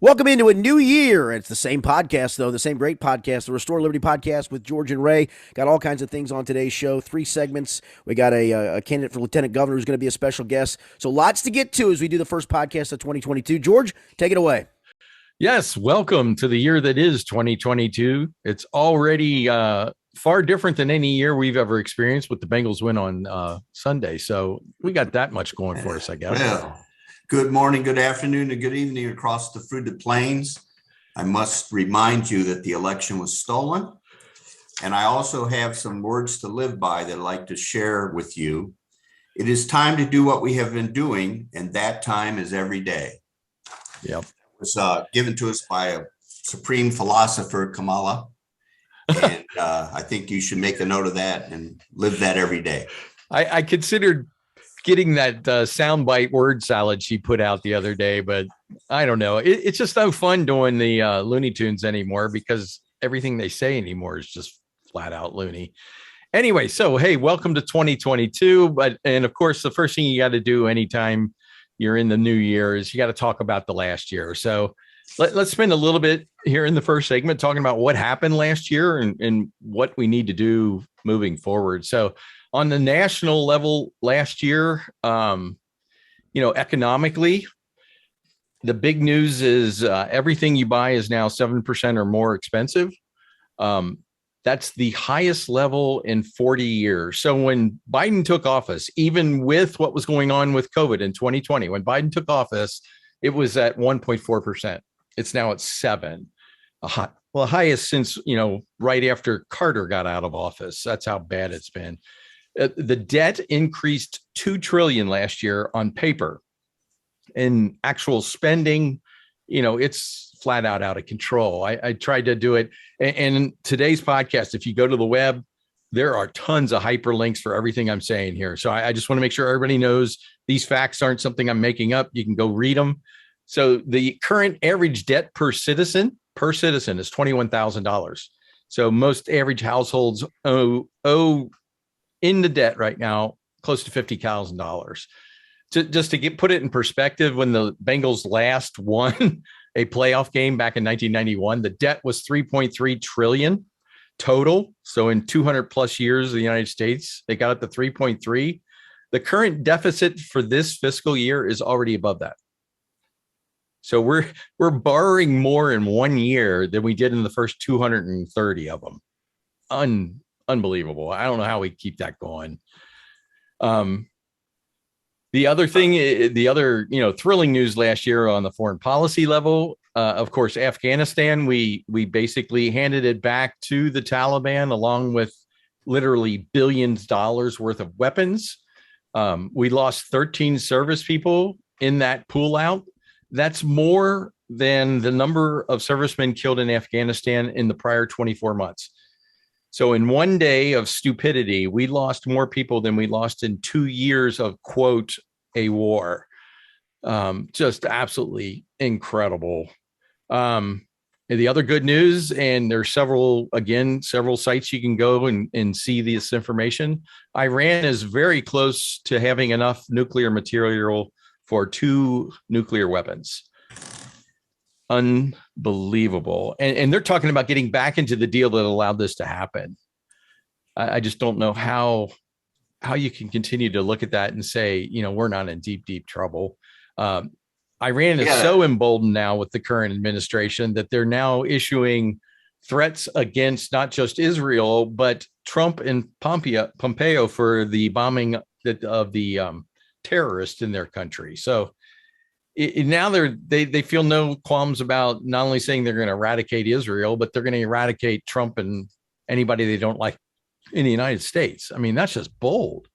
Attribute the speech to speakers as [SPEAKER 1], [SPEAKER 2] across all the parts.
[SPEAKER 1] Welcome into a new year. It's the same podcast, though, the same great podcast, the Restore Liberty podcast with George and Ray. Got all kinds of things on today's show, 3 segments. We got a candidate for lieutenant governor who's going to be a special guest. So lots to get to as we do the first podcast of 2022. George, take it away.
[SPEAKER 2] Yes, welcome to the year that is 2022. It's already far different than any year we've ever experienced with the Bengals win on Sunday. So we got that much going for us, I guess.
[SPEAKER 3] Well, good morning, good afternoon, and good evening across the fruited plains. I must remind you that the election was stolen. And I also have some words to live by that I'd like to share with you. It is time to do what we have been doing, and that time is every day.
[SPEAKER 2] Yep.
[SPEAKER 3] It was given to us by a supreme philosopher, Kamala. And I think you should make a note of that and live that every day.
[SPEAKER 2] I considered getting that soundbite word salad she put out the other day, but I don't know. It's just no fun doing the Looney Tunes anymore because everything they say anymore is just flat out loony. Anyway, so hey, welcome to 2022. And of course, the first thing you got to do anytime you're in the new year is you got to talk about the last year. So let's spend a little bit here in the first segment talking about what happened last year and what we need to do moving forward. So on the national level last year, economically, the big news is everything you buy is now 7% or more expensive. That's the highest level in 40 years. So when Biden took office, even with what was going on with COVID in 2020, when Biden took office, it was at 1.4%. It's now at 7%. The highest since, right after Carter got out of office. That's how bad it's been. The debt increased $2 trillion last year on paper. And actual spending, it's flat out of control. I tried to do it. And in today's podcast, if you go to the web, there are tons of hyperlinks for everything I'm saying here. So I just want to make sure everybody knows these facts aren't something I'm making up. You can go read them. So the current average debt per citizen is $21,000. So most average households owe in the debt right now close to $50,000. Just to put it in perspective, when the Bengals last won a playoff game back in 1991, the debt was $3.3 trillion total. So in 200 plus years of the United States, they got up to 3.3. The current deficit for this fiscal year is already above that. So we're borrowing more in 1 year than we did in the first 230 of them. Unbelievable. I don't know how we keep that going. The other thrilling news last year on the foreign policy level, of course, Afghanistan, we basically handed it back to the Taliban along with literally billions of dollars worth of weapons. We lost 13 service people in that pullout. That's more than the number of servicemen killed in Afghanistan in the prior 24 months. So in 1 day of stupidity, we lost more people than we lost in 2 years of, quote, a war. Just absolutely incredible. The other good news, and there's several sites you can go and see this information. Iran is very close to having enough nuclear material for 2 nuclear weapons. Unbelievable. And they're talking about getting back into the deal that allowed this to happen. I just don't know how you can continue to look at that and say, we're not in deep trouble. Iran is so emboldened now with the current administration that they're now issuing threats against not just Israel, but Trump and Pompeo for the bombing of the terrorists in their country. So now they feel no qualms about not only saying they're going to eradicate Israel, but they're going to eradicate Trump and anybody they don't like in the United States. I mean, that's just bold.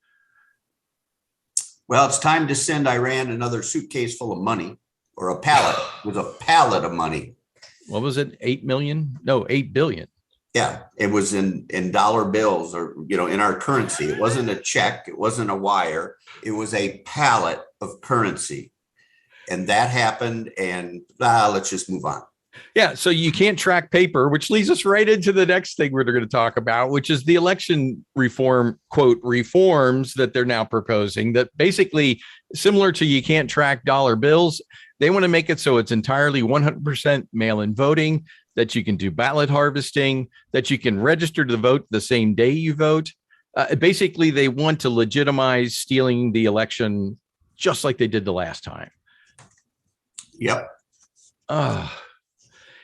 [SPEAKER 3] Well, it's time to send Iran another suitcase full of money, or a pallet with a pallet of money.
[SPEAKER 2] What was it? 8 million? No, 8 billion.
[SPEAKER 3] Yeah, it was in dollar bills, or, in our currency. It wasn't a check. It wasn't a wire. It was a pallet of currency. And that happened. And let's just move on.
[SPEAKER 2] Yeah, so you can't track paper, which leads us right into the next thing we're going to talk about, which is the election reform, quote, reforms that they're now proposing that basically similar to you can't track dollar bills. They want to make it so it's entirely 100% mail-in voting, that you can do ballot harvesting, that you can register to vote the same day you vote. Basically, they want to legitimize stealing the election just like they did the last time.
[SPEAKER 3] Yep.
[SPEAKER 2] And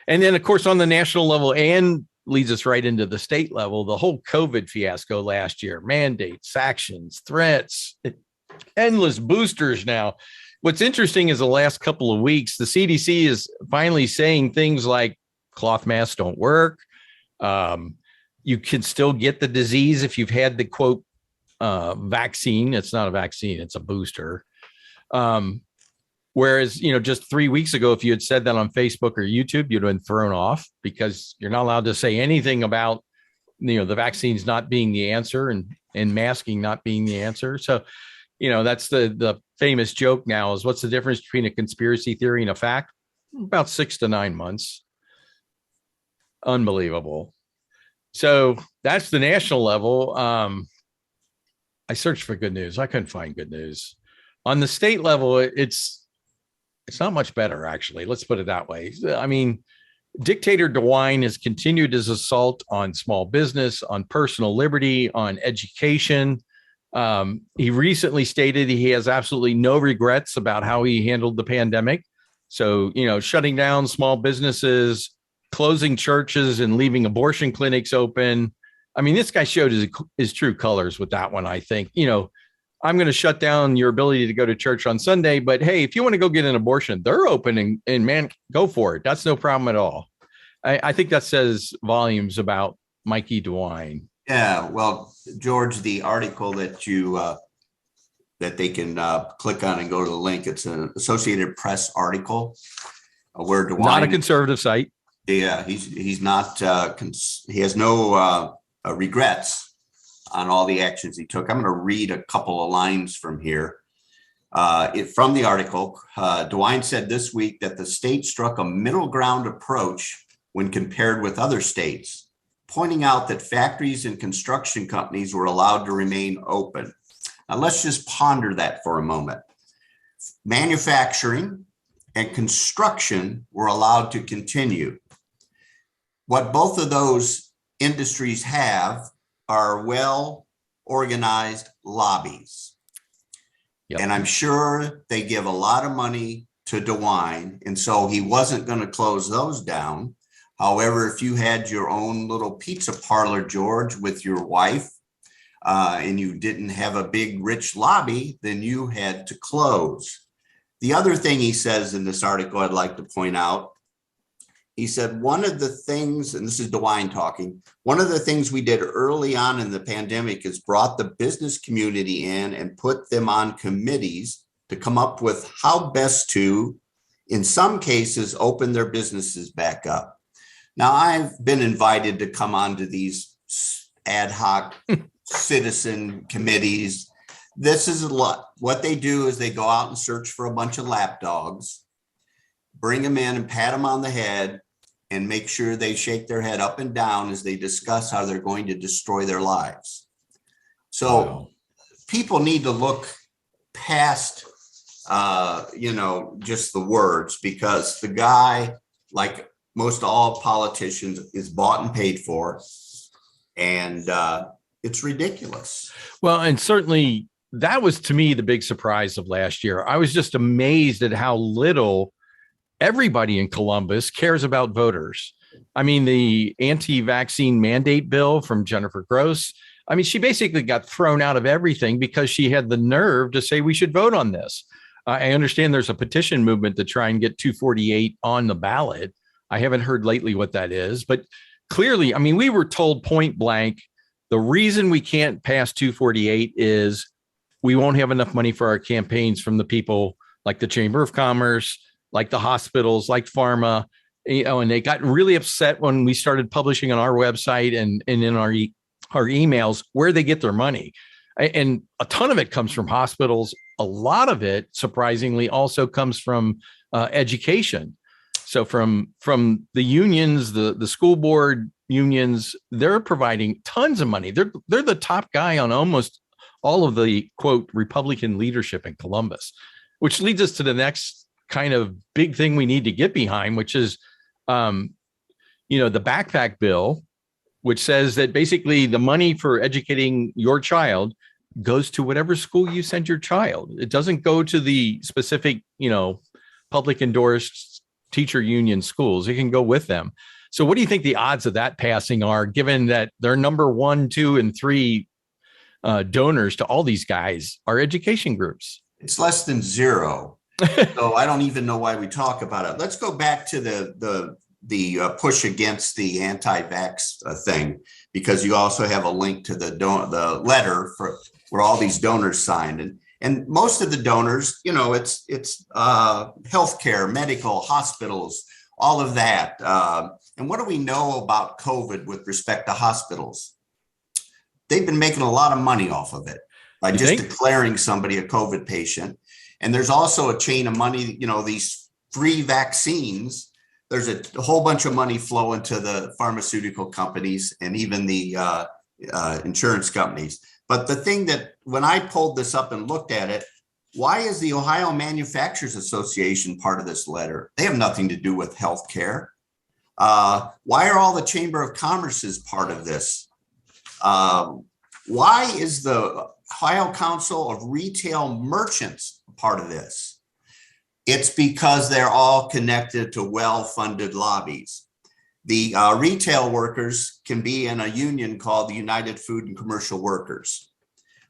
[SPEAKER 2] then, of course, on the national level and leads us right into the state level, the whole COVID fiasco last year, mandates, actions, threats, endless boosters now. What's interesting is the last couple of weeks, the CDC is finally saying things like cloth masks don't work. You can still get the disease if you've had the, quote, vaccine. It's not a vaccine, it's a booster. Whereas, just 3 weeks ago, if you had said that on Facebook or YouTube, you'd have been thrown off because you're not allowed to say anything about, the vaccines not being the answer and masking not being the answer. So, that's the famous joke now is what's the difference between a conspiracy theory and a fact? About 6 to 9 months. Unbelievable. So that's the national level. I searched for good news. I couldn't find good news. On the state level, it's not much better, actually. Let's put it that way. I mean, dictator DeWine has continued his assault on small business, on personal liberty, on education. He recently stated he has absolutely no regrets about how he handled the pandemic. So, shutting down small businesses, closing churches and leaving abortion clinics open. I mean, this guy showed his true colors with that one, I think. I'm going to shut down your ability to go to church on Sunday, but hey, if you want to go get an abortion, they're open and man, go for it. That's no problem at all. I think that says volumes about Mikey DeWine.
[SPEAKER 3] Yeah, well, George, the article that that they can click on and go to the link, it's an Associated Press article where DeWine,
[SPEAKER 2] not a conservative site.
[SPEAKER 3] Yeah, he's not. He has no regrets on all the actions he took. I'm going to read a couple of lines from here. From the article, DeWine said this week that the state struck a middle ground approach when compared with other states, pointing out that factories and construction companies were allowed to remain open. Now, let's just ponder that for a moment. Manufacturing and construction were allowed to continue. What both of those industries have are well-organized lobbies. Yep. And I'm sure they give a lot of money to DeWine, and so he wasn't going to close those down. However, if you had your own little pizza parlor, George, with your wife, and you didn't have a big, rich lobby, then you had to close. The other thing he says in this article I'd like to point out, he said, one of the things, and this is DeWine talking, one of the things we did early on in the pandemic is brought the business community in and put them on committees to come up with how best to, in some cases, open their businesses back up. Now, I've been invited to come onto these ad hoc citizen committees. This is a lot. What they do is they go out and search for a bunch of lapdogs, bring them in and pat them on the head and make sure they shake their head up and down as they discuss how they're going to destroy their lives. So people need to look past, just the words, because the guy, like most all politicians, is bought and paid for. And it's ridiculous.
[SPEAKER 2] Well, and certainly that was, to me, the big surprise of last year. I was just amazed at how little everybody in Columbus cares about voters. I mean, the anti-vaccine mandate bill from Jennifer Gross, I mean, she basically got thrown out of everything because she had the nerve to say we should vote on this. I understand there's a petition movement to try and get 248 on the ballot. I haven't heard lately what that is, but clearly, I mean, we were told point blank, the reason we can't pass 248 is we won't have enough money for our campaigns from the people like the Chamber of Commerce, like the hospitals, like pharma, and they got really upset when we started publishing on our website and in our emails where they get their money. And a ton of it comes from hospitals. A lot of it, surprisingly, also comes from education. So from the unions, the school board unions, they're providing tons of money. They're the top guy on almost all of the quote Republican leadership in Columbus, which leads us to the next kind of big thing we need to get behind, which is, the backpack bill, which says that basically the money for educating your child goes to whatever school you send your child. It doesn't go to the specific, public endorsed teacher union schools. It can go with them. So what do you think the odds of that passing are, given that their number 1, 2, and 3 donors to all these guys are education groups?
[SPEAKER 3] It's less than 0. So I don't even know why we talk about it. Let's go back to the push against the anti-vax thing, because you also have a link to the letter for where all these donors signed, and most of the donors, it's healthcare, medical, hospitals, all of that. And what do we know about COVID with respect to hospitals? They've been making a lot of money off of it by just declaring somebody a COVID patient. And there's also a chain of money, these free vaccines. There's a whole bunch of money flowing to the pharmaceutical companies and even the insurance companies. But the thing that when I pulled this up and looked at it, why is the Ohio Manufacturers Association part of this letter? They have nothing to do with healthcare. Why are all the Chamber of Commerce's part of this? Why is the Ohio Council of Retail Merchants part of this? It's because they're all connected to well-funded lobbies. The retail workers can be in a union called the United Food and Commercial Workers,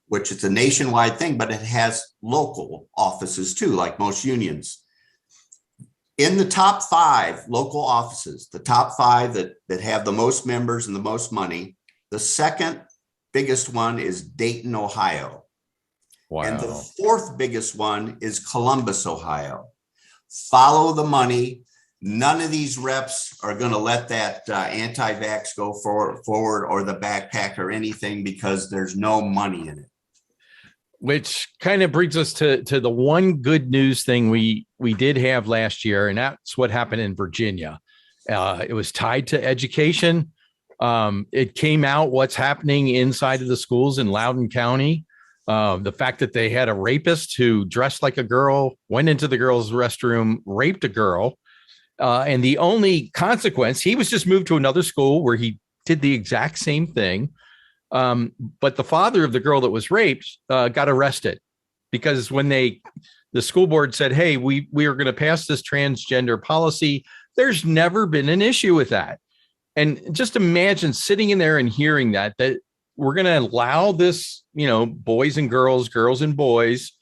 [SPEAKER 3] which is a nationwide thing, but it has local offices too, like most unions. In the top 5 local offices, the top 5 that have the most members and the most money, the second biggest one is Dayton, Ohio. Wow. And the 4th biggest one is Columbus, Ohio. Follow the money. None of these reps are going to let that anti-vax go forward or the backpack or anything, because there's no money in it.
[SPEAKER 2] Which kind of brings us to the one good news thing we did have last year, and that's what happened in Virginia. It was tied to education. It came out what's happening inside of the schools in Loudoun County. The fact that they had a rapist who dressed like a girl, went into the girls' restroom, raped a girl. And the only consequence, he was just moved to another school where he did the exact same thing. But the father of the girl that was raped got arrested, because when the school board said, hey, we are going to pass this transgender policy, there's never been an issue with that. And just imagine sitting in there and hearing that we're going to allow this, boys and girls, girls and boys.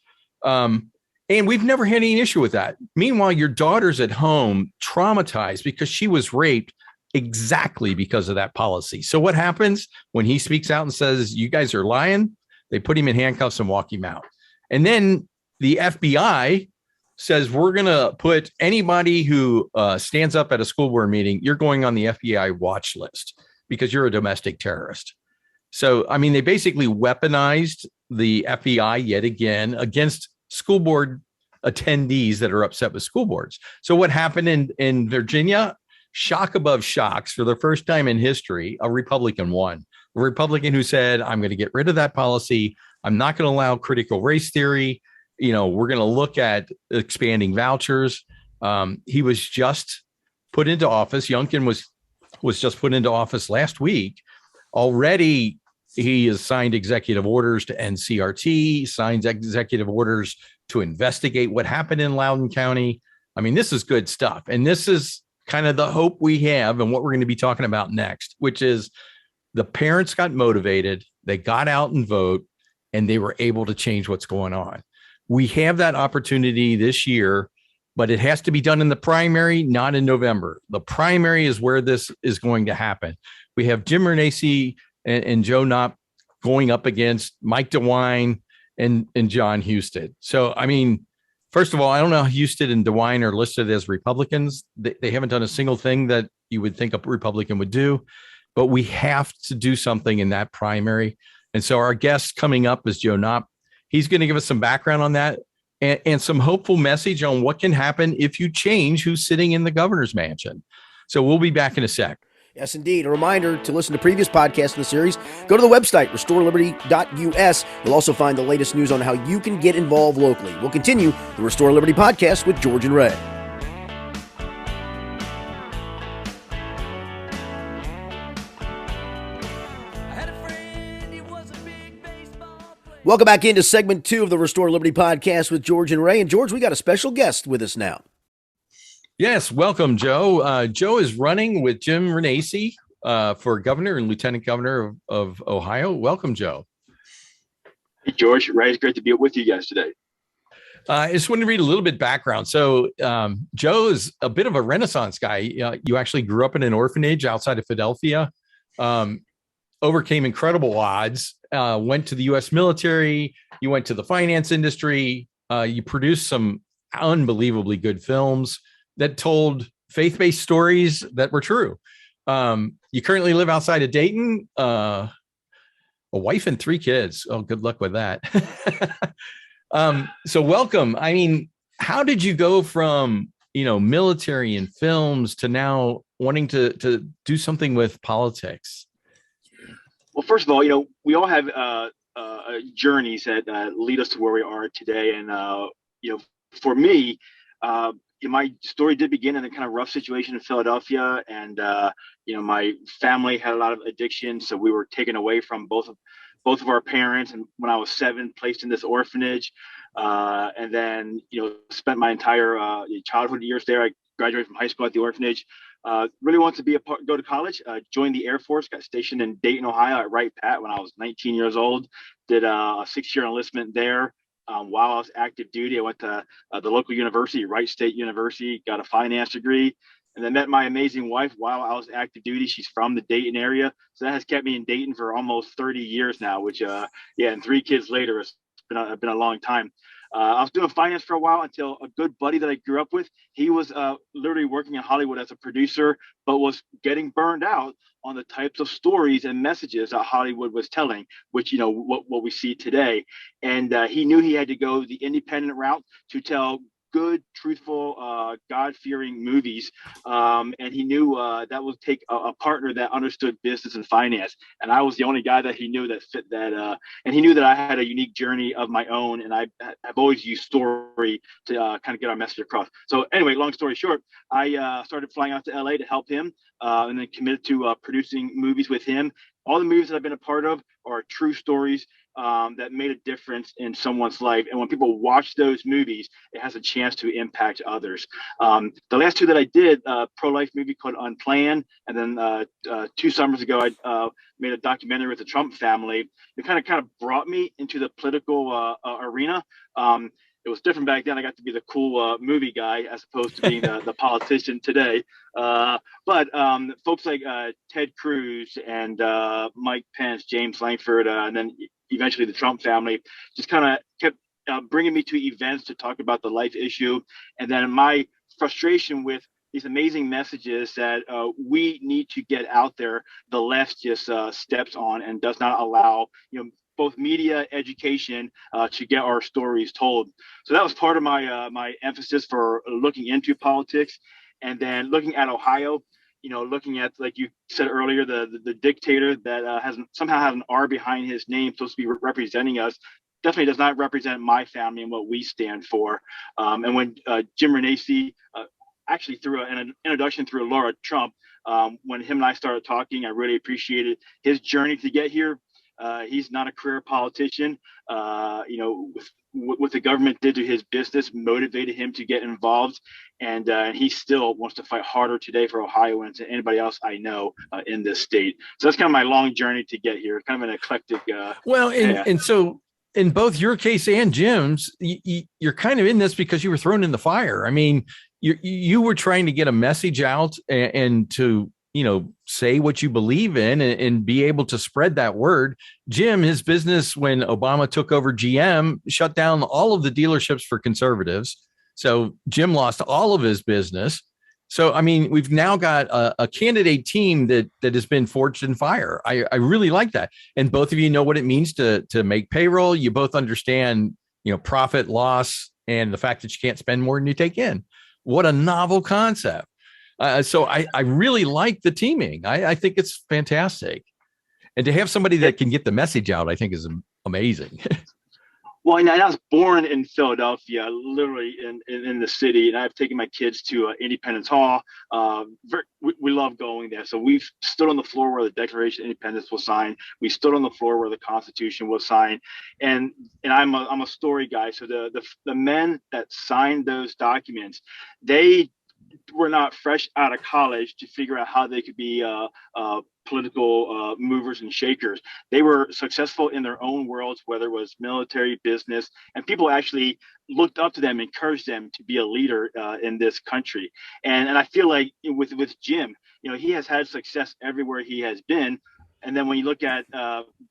[SPEAKER 2] And we've never had any issue with that. Meanwhile, your daughter's at home traumatized because she was raped exactly because of that policy. So what happens when he speaks out and says, you guys are lying? They put him in handcuffs and walk him out. And then the FBI says, we're going to put anybody who stands up at a school board meeting, you're going on the FBI watch list because you're a domestic terrorist. So, they basically weaponized the FBI yet again against school board attendees that are upset with school boards. So what happened in Virginia? Shock above shocks. For the first time in history, a Republican won. A Republican who said, I'm going to get rid of that policy. I'm not going to allow critical race theory. We're going to look at expanding vouchers. He was just put into office. Youngkin was just put into office last week. Already, he has signed executive orders to end CRT, signs executive orders to investigate what happened in Loudoun County. This is good stuff. And this is kind of the hope we have and what we're going to be talking about next, which is the parents got motivated, they got out and vote, and they were able to change what's going on. We have that opportunity this year, but it has to be done in the primary, not in November. The primary is where this is going to happen. We have Jim Renacci and Joe Knopp going up against Mike DeWine and John Husted. So, first of all, I don't know how Husted and DeWine are listed as Republicans. They haven't done a single thing that you would think a Republican would do, but we have to do something in that primary. And so our guest coming up is Joe Knopp. He's going to give us some background on that. and some hopeful message on what can happen if you change who's sitting in the governor's mansion. So we'll be back in a sec.
[SPEAKER 1] Yes, indeed. A reminder to listen to previous podcasts in the series. Go to the website, RestoreLiberty.us. You'll also find the latest news on how you can get involved locally. We'll continue the Restore Liberty podcast with George and Ray. Welcome back into segment 2 of the Restore Liberty podcast with George and Ray. And George, we got a special guest with us now.
[SPEAKER 2] Yes, welcome, Joe. Joe is running with Jim Renacci for governor and lieutenant governor of Ohio. Welcome, Joe.
[SPEAKER 4] Hey, George. Ray, it's great to be with you guys today.
[SPEAKER 2] I just wanted to read a little bit background. So Joe is a bit of a Renaissance guy. You actually grew up in an orphanage outside of Philadelphia, overcame incredible odds, went to the U.S. military. You went to the finance industry. You produced some unbelievably good films that told faith-based stories that were true. You currently live outside of Dayton, a wife and 3 kids. Oh, good luck with that. So welcome. I mean, how did you go from, military and films to now wanting to do something with politics?
[SPEAKER 4] Well, first of all, we all have journeys that lead us to where we are today. And, for me, my story did begin in a kind of rough situation in Philadelphia, and my family had a lot of addiction, so we were taken away from both of our parents. And when I was 7, placed in this orphanage, and then spent my entire childhood years there. I graduated from high school at the orphanage. Really wanted to go to college. Joined the Air Force. Got stationed in Dayton, Ohio, at Wright Pat when I was 19 years old. Did a 6-year enlistment there. While I was active duty, I went to the local university, Wright State University, got a finance degree, and then met my amazing wife while I was active duty. She's from the Dayton area. So that has kept me in Dayton for almost 30 years now, which, and 3 kids later, it's been a long time. I was doing finance for a while until a good buddy that I grew up with, he was literally working in Hollywood as a producer, but was getting burned out on the types of stories and messages that Hollywood was telling, which, what we see today. And he knew he had to go the independent route to tell good, truthful, God-fearing movies. And he knew that would take a partner that understood business and finance. And I was the only guy that he knew that fit that. And he knew that I had a unique journey of my own. And I've always used story to kind of get our message across. So anyway, long story short, I started flying out to LA to help him, and then committed to producing movies with him. All the movies that I've been a part of are true stories that made a difference in someone's life. And when people watch those movies, it has a chance to impact others. The last 2 that I did, pro-life movie called Unplanned, and then 2 summers ago, I made a documentary with the Trump family. It kind of brought me into the political arena. It was different back then. I got to be the cool movie guy as opposed to being the politician today. But folks like Ted Cruz and Mike Pence, James Langford, and then eventually the Trump family just kind of kept bringing me to events to talk about the life issue. And then my frustration with these amazing messages that we need to get out there, the left just steps on and does not allow, both media, education, to get our stories told. So that was part of my emphasis for looking into politics. And then looking at Ohio, looking at, like you said earlier, the dictator that somehow has an R behind his name, supposed to be representing us, definitely does not represent my family and what we stand for. And when Jim Renacci, actually through an introduction through Laura Trump, when him and I started talking, I really appreciated his journey to get here. He's not a career politician. What the government did to his business motivated him to get involved, and he still wants to fight harder today for Ohioans and anybody else I know in this state. So that's kind of my long journey to get here. Kind of an eclectic. And
[SPEAKER 2] so in both your case and Jim's, you're kind of in this because you were thrown in the fire. I mean, you were trying to get a message out and to say what you believe in and be able to spread that word. Jim, his business, when Obama took over GM, shut down all of the dealerships for conservatives. So Jim lost all of his business. So, I mean, we've now got a candidate team that has been forged in fire. I really like that. And both of you know what it means to make payroll. You both understand, profit, loss, and the fact that you can't spend more than you take in. What a novel concept. So I really like the teaming. I think it's fantastic. And to have somebody that can get the message out, I think is amazing.
[SPEAKER 4] Well, and I was born in Philadelphia, literally in the city, and I've taken my kids to Independence Hall. We love going there. So we've stood on the floor where the Declaration of Independence was signed. We stood on the floor where the Constitution was signed. And I'm a story guy. So the men that signed those documents, they were not fresh out of college to figure out how they could be political movers and shakers. They were successful in their own worlds, whether it was military, business, and people actually looked up to them, encouraged them to be a leader in this country. And I feel like with Jim, he has had success everywhere he has been. And then when you look at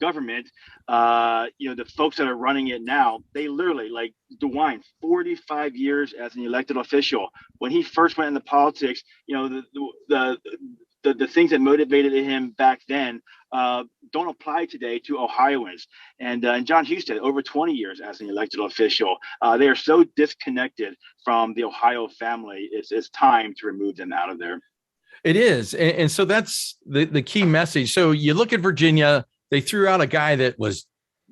[SPEAKER 4] government, the folks that are running it now, they literally, like DeWine, 45 years as an elected official. When he first went into politics, the things that motivated him back then don't apply today to Ohioans. And John Husted, over 20 years as an elected official. They are so disconnected from the Ohio family. It's time to remove them out of there.
[SPEAKER 2] It is. And so that's the key message. So you look at Virginia, they threw out a guy that was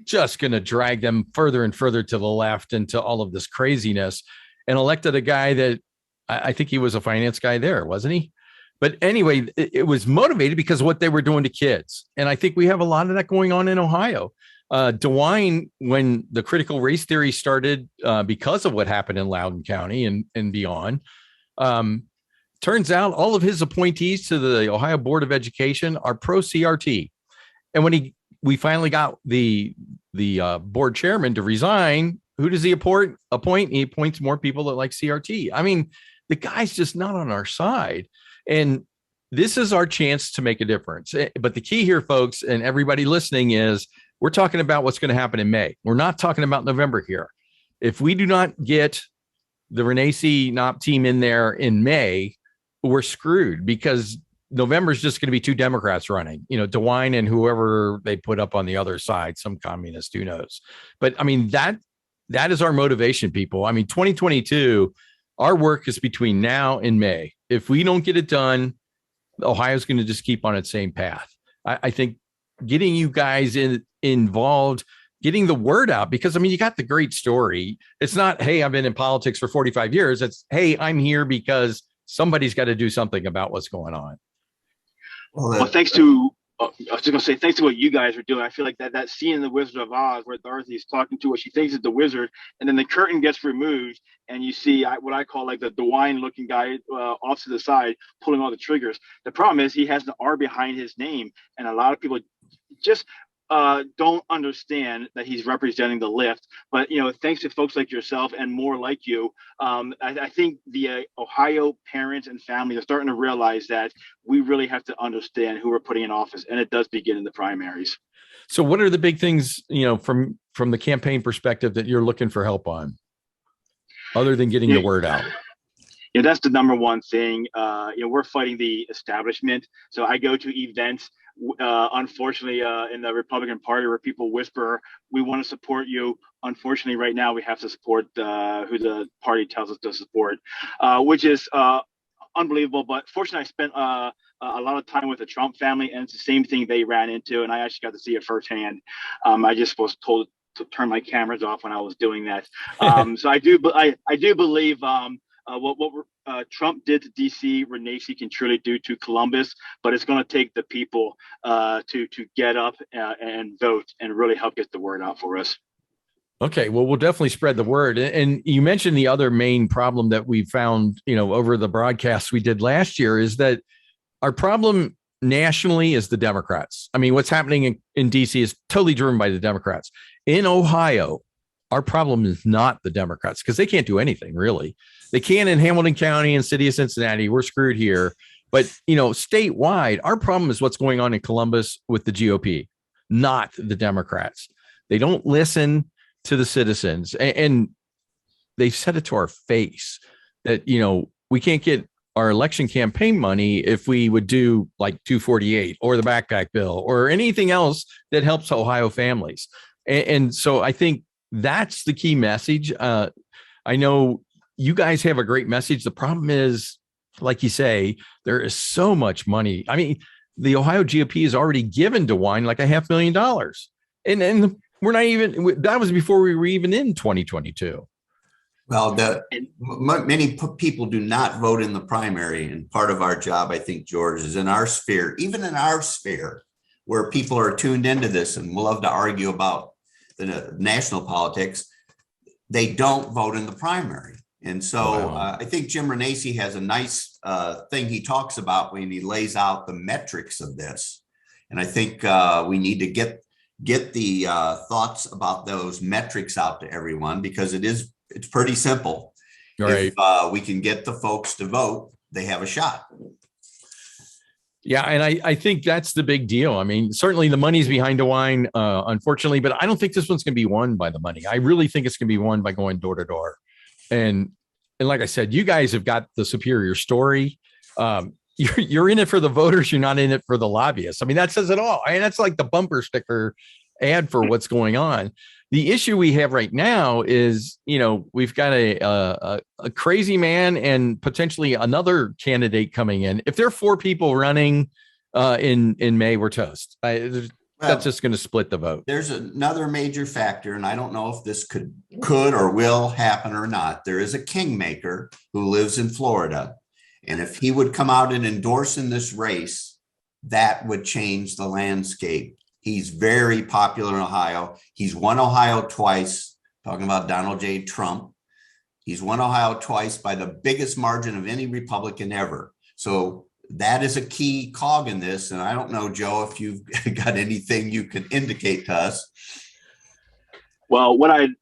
[SPEAKER 2] just going to drag them further and further to the left into all of this craziness, and elected a guy that I think he was a finance guy there, wasn't he? But anyway, it was motivated because of what they were doing to kids. And I think we have a lot of that going on in Ohio. DeWine, when the critical race theory started because of what happened in Loudoun County and beyond, turns out all of his appointees to the Ohio Board of Education are pro-CRT. And when we finally got the board chairman to resign, who does he appoint? He appoints more people that like CRT. I mean, the guy's just not on our side. And this is our chance to make a difference. But the key here, folks, and everybody listening, is we're talking about what's going to happen in May. We're not talking about November here. If we do not get the Renacci Knopp team in there in May, we're screwed, because November is just going to be two Democrats running, DeWine and whoever they put up on the other side, some communist, who knows. But I mean, that is our motivation, people. I mean, 2022, our work is between now and May. If we don't get it done, Ohio's going to just keep on its same path. I think getting you guys involved, getting the word out, because I mean, you got the great story. It's not, hey, I've been in politics for 45 years. It's, hey, I'm here because somebody's got to do something about what's going on.
[SPEAKER 4] Well, thanks to I was just gonna say, thanks to what you guys are doing. I feel like that scene in The Wizard of Oz where Dorothy's talking to what she thinks is the wizard, and then the curtain gets removed, and you see what I call like the DeWine looking guy off to the side pulling all the triggers. The problem is he has an R behind his name, and a lot of people just don't understand that he's representing the left. But thanks to folks like yourself and more like you, I think the Ohio parents and families are starting to realize that we really have to understand who we're putting in office, and it does begin in the primaries.
[SPEAKER 2] So what are the big things, from the campaign perspective, that you're looking for help on, other than getting the word out?
[SPEAKER 4] That's the number one thing. We're fighting the establishment. So I go to events, unfortunately, in the Republican Party, where people whisper, we want to support you. Unfortunately, right now we have to support who the party tells us to support, which is unbelievable. But fortunately, I spent a lot of time with the Trump family, and it's the same thing they ran into, and I actually got to see it firsthand. I just was told to turn my cameras off when I was doing that. So I do believe what Trump did to DC, Renacci can truly do to Columbus, but it's going to take the people to get up and vote and really help get the word out for us.
[SPEAKER 2] Okay, well, we'll definitely spread the word. And you mentioned the other main problem that we found, over the broadcasts we did last year, is that our problem nationally is the Democrats. I mean, what's happening in DC is totally driven by the Democrats. In Ohio, our problem is not the Democrats, because they can't do anything, really. They can in Hamilton County and city of Cincinnati. We're screwed here. But, statewide, our problem is what's going on in Columbus with the GOP, not the Democrats. They don't listen to the citizens. And they've said it to our face that, we can't get our election campaign money if we would do like 248 or the backpack bill or anything else that helps Ohio families. And so I think that's the key message. I know you guys have a great message. The problem is, like you say, there is so much money. I mean, the Ohio GOP has already given DeWine like $500,000. And we're not even, that was before we were even in 2022.
[SPEAKER 3] Well, many people do not vote in the primary. And part of our job, I think, George, is in our sphere, even in our sphere, where people are tuned into this and will love to argue about the national politics, they don't vote in the primary. And so I think Jim Renacci has a nice thing he talks about when he lays out the metrics of this. And I think we need to get the thoughts about those metrics out to everyone, because it's pretty simple. Right. If we can get the folks to vote, they have a shot.
[SPEAKER 2] Yeah, and I think that's the big deal. I mean, certainly the money's behind DeWine, unfortunately, but I don't think this one's going to be won by the money. I really think it's going to be won by going door to door. And like I said, you guys have got the superior story. You're in it for the voters. You're not in it for the lobbyists. I mean, that says it all. I mean, that's like the bumper sticker ad for what's going on. The issue we have right now is, we've got a crazy man and potentially another candidate coming in. If there are 4 people running in May, we're toast. That's just going to split the vote.
[SPEAKER 3] There's another major factor, and I don't know if this could or will happen or not. There is a Kingmaker who lives in Florida. And if he would come out and endorse in this race, that would change the landscape. He's very popular in Ohio. He's won Ohio twice, talking about Donald J. Trump. He's won Ohio twice by the biggest margin of any Republican ever. So that is a key cog in this. And I don't know, Joe, if you've got anything you can indicate to us.
[SPEAKER 4] Well, what I'd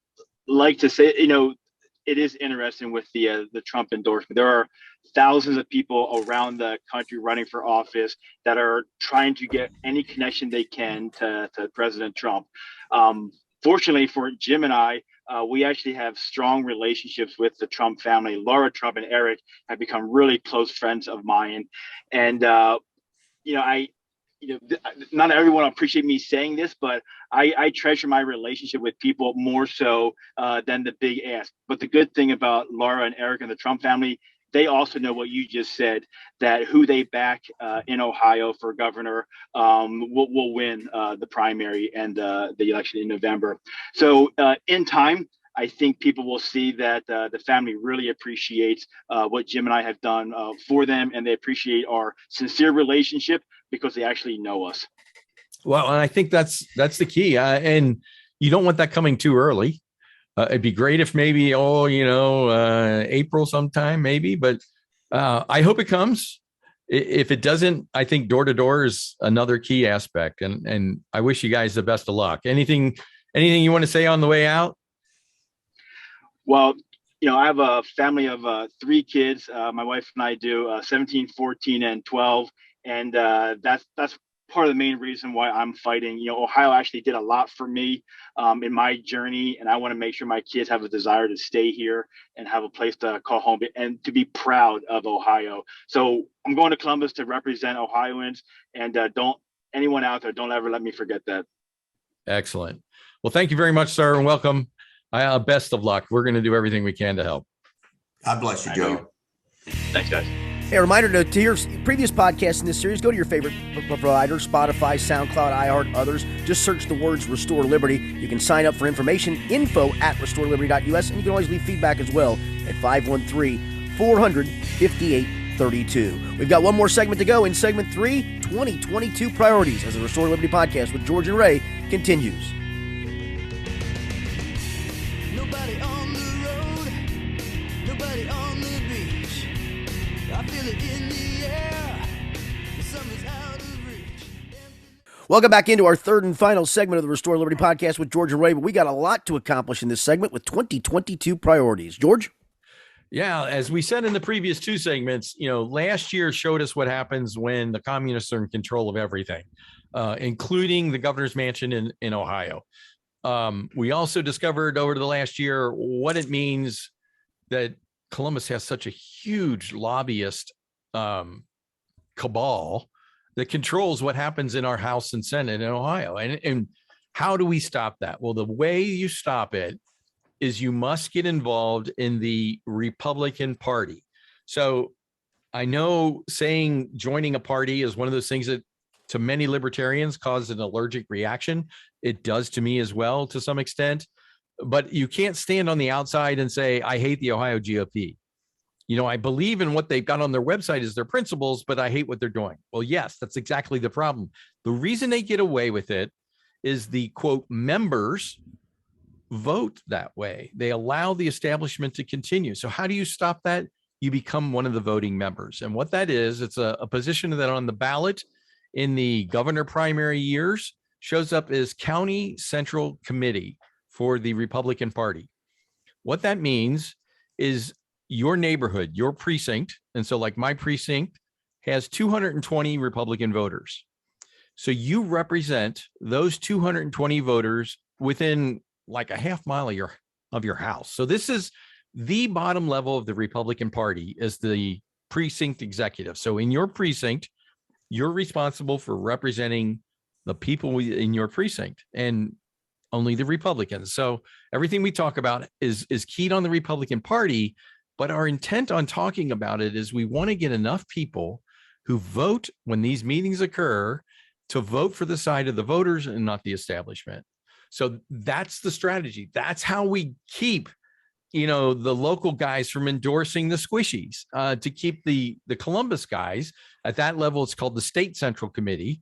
[SPEAKER 4] like to say, it is interesting with the Trump endorsement. There are thousands of people around the country running for office that are trying to get any connection they can to President Trump. Fortunately for Jim and I, we actually have strong relationships with the Trump family. Laura Trump and Eric have become really close friends of mine. And, not everyone will appreciate me saying this, but I treasure my relationship with people more so than the big ask. But the good thing about Laura and Eric and the Trump family, they also know what you just said, that who they back in Ohio for governor will win the primary and the election in November. So in time, I think people will see that the family really appreciates what Jim and I have done for them, and they appreciate our sincere relationship because they actually know us.
[SPEAKER 2] Well, and I think that's the key. And you don't want that coming too early. It'd be great if maybe, April sometime, maybe, but I hope it comes. If it doesn't, I think door to door is another key aspect. And I wish you guys the best of luck. Anything you want to say on the way out?
[SPEAKER 4] Well, I have a family of 3 kids. My wife and I do 17, 14, and 12. And that's part of the main reason why I'm fighting. Ohio actually did a lot for me in my journey, and I want to make sure my kids have a desire to stay here and have a place to call home and to be proud of Ohio. So I'm going to Columbus to represent Ohioans, and don't anyone out there, don't ever let me forget that.
[SPEAKER 2] Excellent. Well, thank you very much, sir, and welcome. Best of luck. We're going to do everything we can to help.
[SPEAKER 3] God bless you, Joe.
[SPEAKER 4] Thanks, guys.
[SPEAKER 1] Hey, a reminder to hear previous podcasts in this series, go to your favorite provider, Spotify, SoundCloud, iHeart, others. Just search the words Restore Liberty. You can sign up for information, info@restoreliberty.us, and you can always leave feedback as well at 513-400-5832. We've got one more segment to go. In segment 3, 2022 priorities, as the Restore Liberty podcast with George and Ray continues.
[SPEAKER 5] Nobody on the road, nobody on the beach. I feel it in the air. The summer's out of reach.
[SPEAKER 1] Welcome back into our third and final segment of the Restore Liberty podcast with George and Ray. But we got a lot to accomplish in this segment with 2022 priorities. George?
[SPEAKER 2] Yeah, as we said in the previous 2 segments, last year showed us what happens when the communists are in control of everything, including the governor's mansion in Ohio. We also discovered over the last year what it means that Columbus has such a huge lobbyist cabal that controls what happens in our House and Senate in Ohio. And how do we stop that? Well, the way you stop it is you must get involved in the Republican Party. So I know saying joining a party is one of those things that to many libertarians cause an allergic reaction. It does to me as well, to some extent, but you can't stand on the outside and say, I hate the Ohio GOP. You know, I believe in what they've got on their website is their principles, but I hate what they're doing. Well, yes, that's exactly the problem. The reason they get away with it is the quote members vote that way. They allow the establishment to continue. So how do you stop that? You become one of the voting members. And what that is, it's a position that on the ballot in the governor primary years shows up as County Central Committee for the Republican Party. What that means is your neighborhood, your precinct. And so like my precinct has 220 Republican voters. So you represent those 220 voters within like a half mile of your house. So this is the bottom level of the Republican Party is the precinct executive. So in your precinct, you're responsible for representing the people in your precinct and only the Republicans. So everything we talk about is keyed on the Republican Party, but our intent on talking about it is we want to get enough people who vote when these meetings occur to vote for the side of the voters and not the establishment. So that's the strategy. That's how we keep, you know, the local guys from endorsing the squishies, to keep the Columbus guys at that level. It's called the State Central Committee.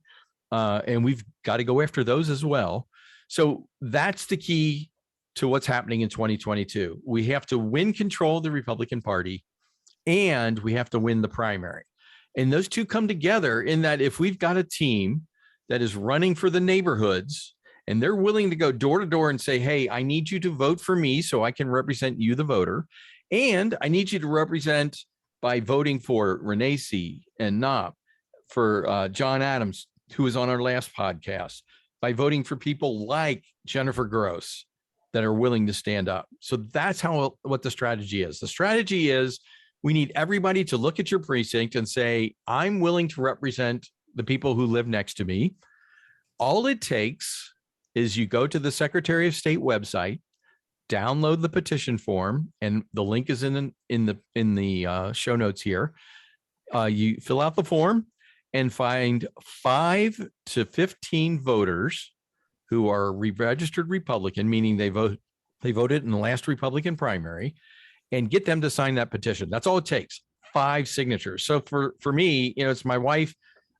[SPEAKER 2] And we've got to go after those as well. So that's the key to what's happening in 2022. We have to win control of the Republican Party and we have to win the primary. And those two come together in that if we've got a team that is running for the neighborhoods and they're willing to go door to door and say, hey, I need you to vote for me so I can represent you, the voter. And I need you to represent by voting for Renee C. and Knopp, for John Adams, who was on our last podcast, by voting for people like Jennifer Gross that are willing to stand up. So that's what the strategy is. The strategy is we need everybody to look at your precinct and say, I'm willing to represent the people who live next to me. All it takes is you go to the Secretary of State website, download the petition form, and the link is in the show notes here. You fill out the form and find 5 to 15 voters who are registered Republican, meaning they voted in the last Republican primary, and get them to sign that petition. That's all it takes. 5 signatures. So for me, you know, it's my wife,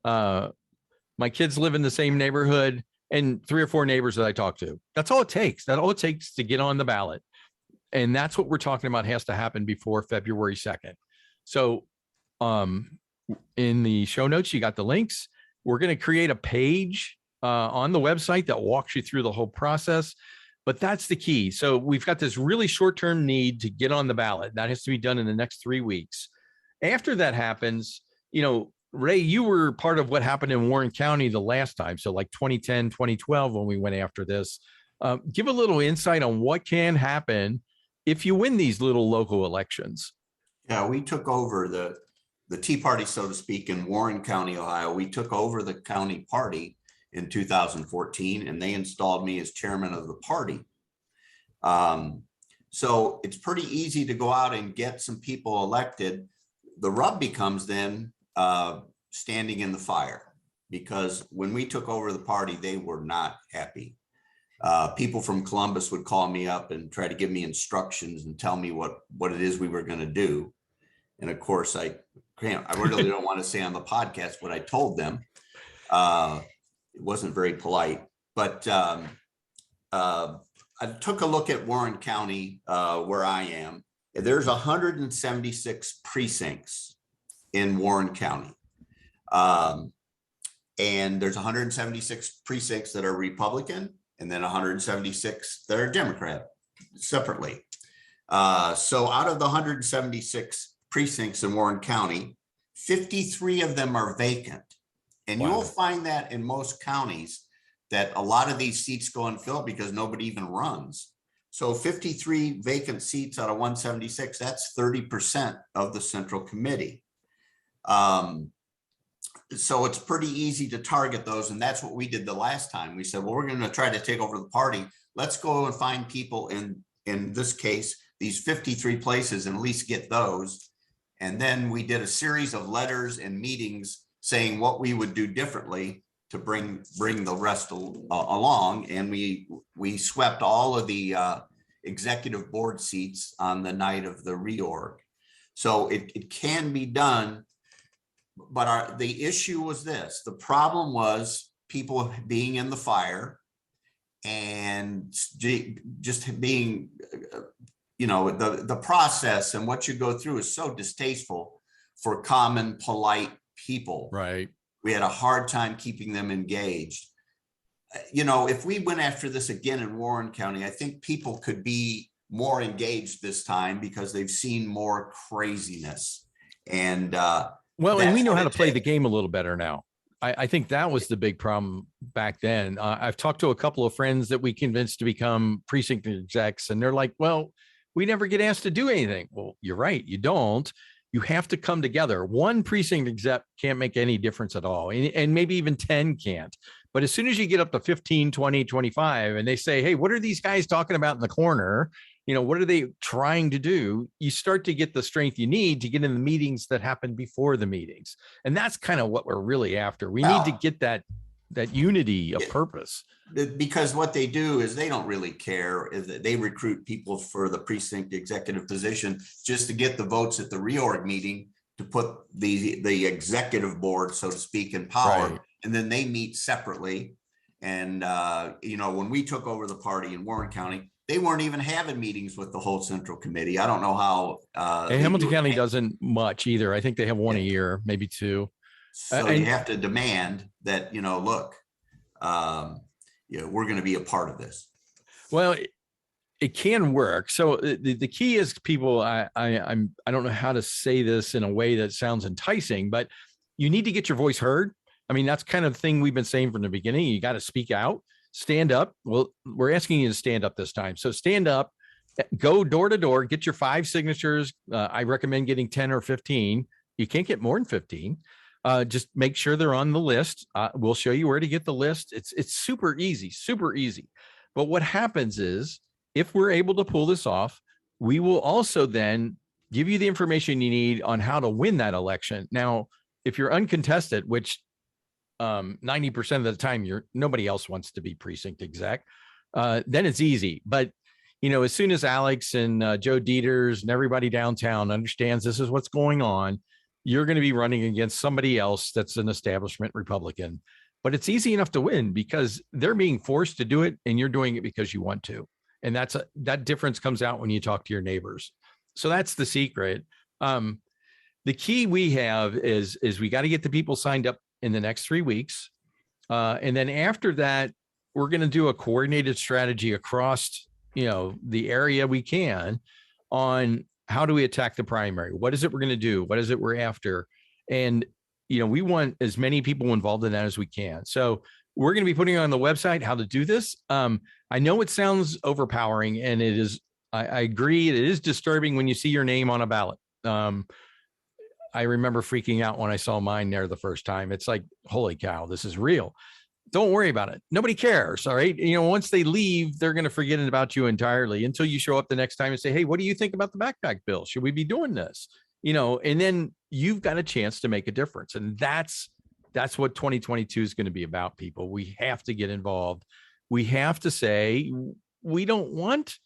[SPEAKER 2] my kids live in the same neighborhood, and 3 or 4 neighbors that I talk to. That's all it takes. That's all it takes to get on the ballot. And that's what we're talking about has to happen before February 2nd. So in the show notes, you got the links. We're going to create a page on the website that walks you through the whole process. But that's the key. So we've got this really short-term need to get on the ballot. That has to be done in the next 3 weeks. After that happens, you know, Ray, you were part of what happened in Warren County the last time. So like 2010, 2012, when we went after this, give a little insight on what can happen if you win these little local elections.
[SPEAKER 3] Yeah, we took over the Tea Party, so to speak, in Warren County, Ohio. We took over the county party in 2014, and they installed me as chairman of the party. So it's pretty easy to go out and get some people elected. The rub becomes then standing in the fire, because when we took over the party, they were not happy. People from Columbus would call me up and try to give me instructions and tell me what it is we were going to do. And of course, I really don't want to say on the podcast what I told them. It wasn't very polite, but I took a look at Warren County, where I am. There's 176 precincts in Warren County. And there's 176 precincts that are Republican, and then 176 that are Democrat separately. So out of the 176 precincts in Warren County, 53 of them are vacant. And
[SPEAKER 2] Wow.
[SPEAKER 3] You'll find that in most counties that a lot of these seats go unfilled because nobody even runs. So 53 vacant seats out of 176, that's 30% of the Central Committee. So it's pretty easy to target those. And that's what we did the last time. We said, well, we're going to try to take over the party. Let's go and find people in in this case, these 53 places and at least get those. And then we did a series of letters and meetings saying what we would do differently to bring the rest along. And we swept all of the executive board seats on the night of the reorg. So it can be done, but the issue was this. The problem was people being in the fire and just being, the process and what you go through is so distasteful for common, polite people.
[SPEAKER 2] Right.
[SPEAKER 3] We had a hard time keeping them engaged. If we went after this again in Warren County, I think people could be more engaged this time because they've seen more craziness. And
[SPEAKER 2] and we know how to play the game a little better now. I think that was the big problem back then. I've talked to a couple of friends that we convinced to become precinct execs, and they're like, well, we never get asked to do anything. Well, you're right. You don't. You have to come together. One precinct exec can't make any difference at all. And maybe even 10 can't. But as soon as you get up to 15, 20, 25, and they say, hey, what are these guys talking about in the corner? What are they trying to do? You start to get the strength you need to get in the meetings that happen before the meetings. And that's kind of what we're really after. We need to get that unity of purpose.
[SPEAKER 3] Because what they do is they don't really care. They recruit people for the precinct executive position just to get the votes at the reorg meeting to put the executive board, so to speak, in power. Right. And then they meet separately. And, when we took over the party in Warren County, they weren't even having meetings with the whole central committee. I don't know how.
[SPEAKER 2] And Hamilton County doesn't much either. I think they have one a year, maybe two.
[SPEAKER 3] So you have to demand that, look, we're going to be a part of this.
[SPEAKER 2] Well, it can work. So the key is people, I don't know how to say this in a way that sounds enticing, but you need to get your voice heard. I mean, that's kind of the thing we've been saying from the beginning. You got to speak out, stand up. Well, we're asking you to stand up this time. So stand up, go door to door, get your 5 signatures. I recommend getting 10 or 15. You can't get more than 15. Just make sure they're on the list. We'll show you where to get the list. It's super easy, super easy. But what happens is, if we're able to pull this off, we will also then give you the information you need on how to win that election. Now, if you're uncontested, which 90% of the time nobody else wants to be precinct exec, then it's easy. But as soon as Alex and Joe Dieters and everybody downtown understands this is what's going on, you're going to be running against somebody else that's an establishment Republican. But it's easy enough to win because they're being forced to do it and you're doing it because you want to. And that difference comes out when you talk to your neighbors. So that's the secret. The key we have is we got to get the people signed up in the next 3 weeks. And then after that, we're going to do a coordinated strategy across, the area we can on how do we attack the primary? What is it we're going to do? What is it we're after? And, we want as many people involved in that as we can. So we're going to be putting on the website how to do this. I know it sounds overpowering, and it is. I agree. It is disturbing when you see your name on a ballot. I remember freaking out when I saw mine there the first time. It's like, holy cow, this is real. Don't worry about it. Nobody cares. All right. Once they leave, they're going to forget about you entirely until you show up the next time and say, hey, what do you think about the backpack bill? Should we be doing this? And then you've got a chance to make a difference. And that's what 2022 is going to be about, people. We have to get involved. We have to say, we don't want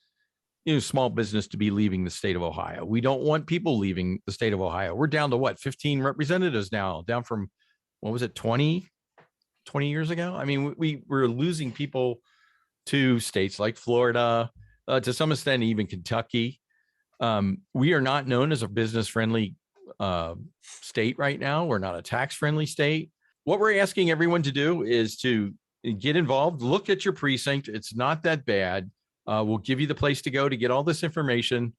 [SPEAKER 2] small business to be leaving the state of Ohio. We don't want people leaving the state of Ohio. We're down to 15 representatives now, down from, 20 years ago? I mean, we're losing people to states like Florida, to some extent, even Kentucky. We are not known as a business-friendly state right now. We're not a tax-friendly state. What we're asking everyone to do is to get involved, look at your precinct. It's not that bad. We'll give you the place to go to get all this information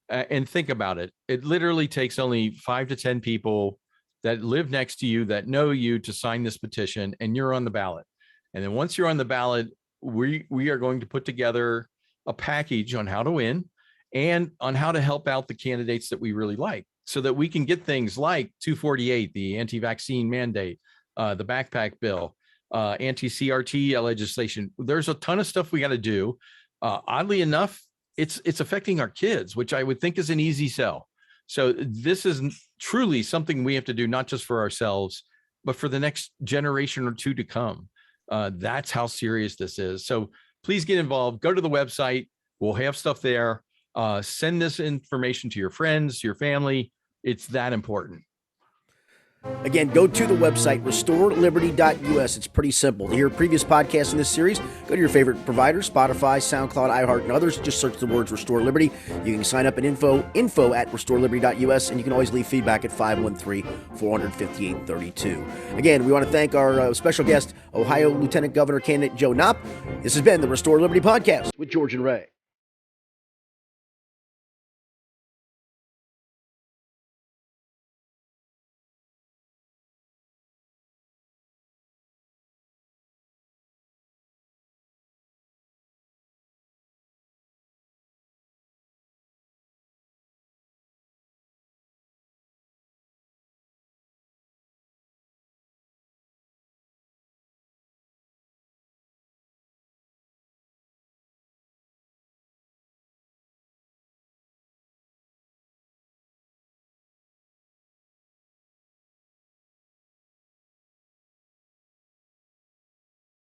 [SPEAKER 2] and think about it. It literally takes only 5 to 10 people that live next to you, that know you, to sign this petition, and you're on the ballot. And then once you're on the ballot, we are going to put together a package on how to win and on how to help out the candidates that we really like, so that we can get things like 248, the anti-vaccine mandate, the backpack bill, anti-CRT legislation. There's a ton of stuff we got to do. Oddly enough, it's affecting our kids, which I would think is an easy sell. So this is truly something we have to do, not just for ourselves, but for the next generation or two to come. That's how serious this is. So please get involved. Go to the website. We'll have stuff there. Send this information to your friends, your family. It's that important.
[SPEAKER 1] Again, go to the website, RestoreLiberty.us. It's pretty simple. To hear previous podcasts in this series, go to your favorite provider, Spotify, SoundCloud, iHeart, and others. Just search the words Restore Liberty. You can sign up at info at RestoreLiberty.us, and you can always leave feedback at 513-400-5832. Again, we want to thank our special guest, Ohio Lieutenant Governor candidate Joe Knopp. This has been the Restore Liberty Podcast with George and Ray.